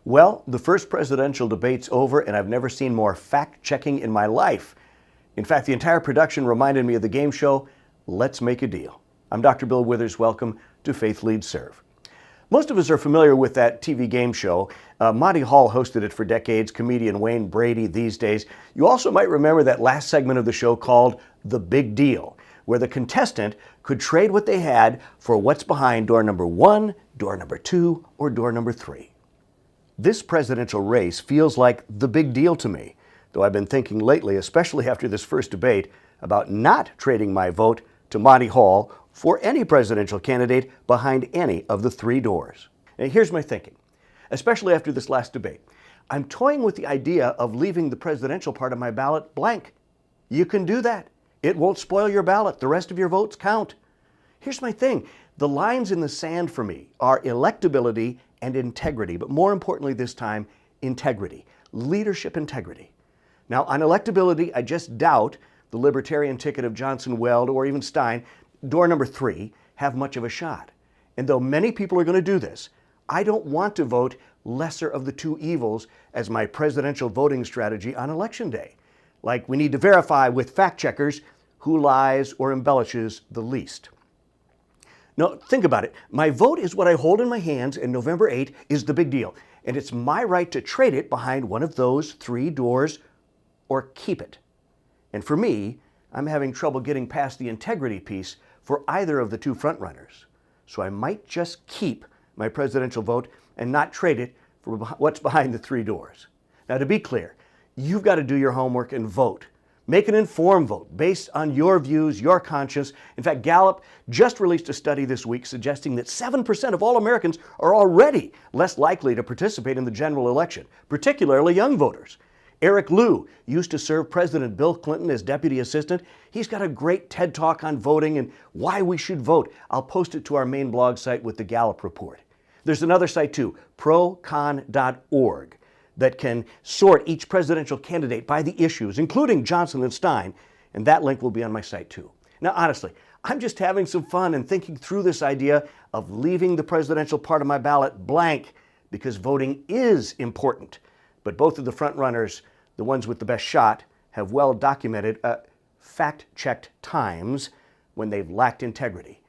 Well, the first presidential debate's over, and I've never seen more fact-checking in my life. In fact, the entire production reminded me of the game show, Let's Make a Deal. I'm Dr. Bill Withers. Welcome to Faith Leads Serve. Most of us are familiar with that TV game show. Monty Hall hosted it for decades, comedian Wayne Brady these days. You also might remember that last segment of the show called The Big Deal, where the contestant could trade what they had for what's behind door number 1, door number 2, or door number 3. This presidential race feels like the big deal to me, though I've been thinking lately, especially after this first debate, about not trading my vote to Monty Hall for any presidential candidate behind any of the 3 doors. And here's my thinking, especially after this last debate. I'm toying with the idea of leaving the presidential part of my ballot blank. You can do that. It won't spoil your ballot. The rest of your votes count. Here's my thing. The lines in the sand for me are electability and integrity, but more importantly this time, integrity, leadership integrity. Now, on electability, I just doubt the libertarian ticket of Johnson Weld or even Stein, door number 3, have much of a shot. And though many people are going to do this, I don't want to vote lesser of the 2 evils as my presidential voting strategy on Election Day. Like we need to verify with fact checkers who lies or embellishes the least. No, think about it. My vote is what I hold in my hands, and November 8 is the big deal. And it's my right to trade it behind one of those 3 doors or keep it. And for me, I'm having trouble getting past the integrity piece for either of the 2 frontrunners. So I might just keep my presidential vote and not trade it for what's behind the 3 doors. Now, to be clear, you've got to do your homework and vote. Make an informed vote based on your views, your conscience. In fact, Gallup just released a study this week suggesting that 7% of all Americans are already less likely to participate in the general election, particularly young voters. Eric Liu used to serve President Bill Clinton as deputy assistant. He's got a great TED Talk on voting and why we should vote. I'll post it to our main blog site with the Gallup report. There's another site too, procon.org, that can sort each presidential candidate by the issues, including Johnson and Stein, and that link will be on my site too. Now, honestly, I'm just having some fun and thinking through this idea of leaving the presidential part of my ballot blank because voting is important. But both of the front runners, the ones with the best shot, have well documented fact-checked times when they've lacked integrity.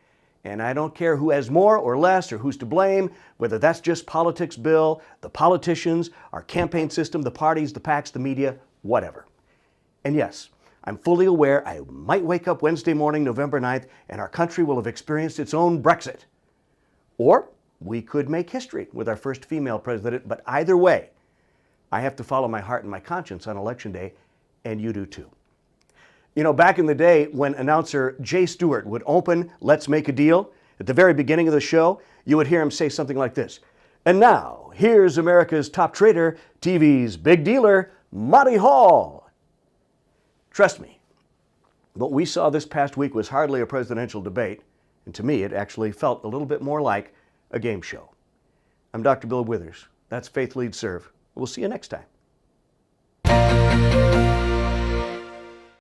And I don't care who has more or less or who's to blame, whether that's just politics, Bill, the politicians, our campaign system, the parties, the PACs, the media, whatever. And yes, I'm fully aware I might wake up Wednesday morning, November 9th, and our country will have experienced its own Brexit. Or we could make history with our first female president, but either way, I have to follow my heart and my conscience on Election Day, and you do too. You know, back in the day when announcer Jay Stewart would open Let's Make a Deal, at the very beginning of the show, you would hear him say something like this. And now, here's America's top trader, TV's big dealer, Monty Hall. Trust me, what we saw this past week was hardly a presidential debate, and to me, it actually felt a little bit more like a game show. I'm Dr. Bill Withers. That's Faith Leads Serve. We'll see you next time.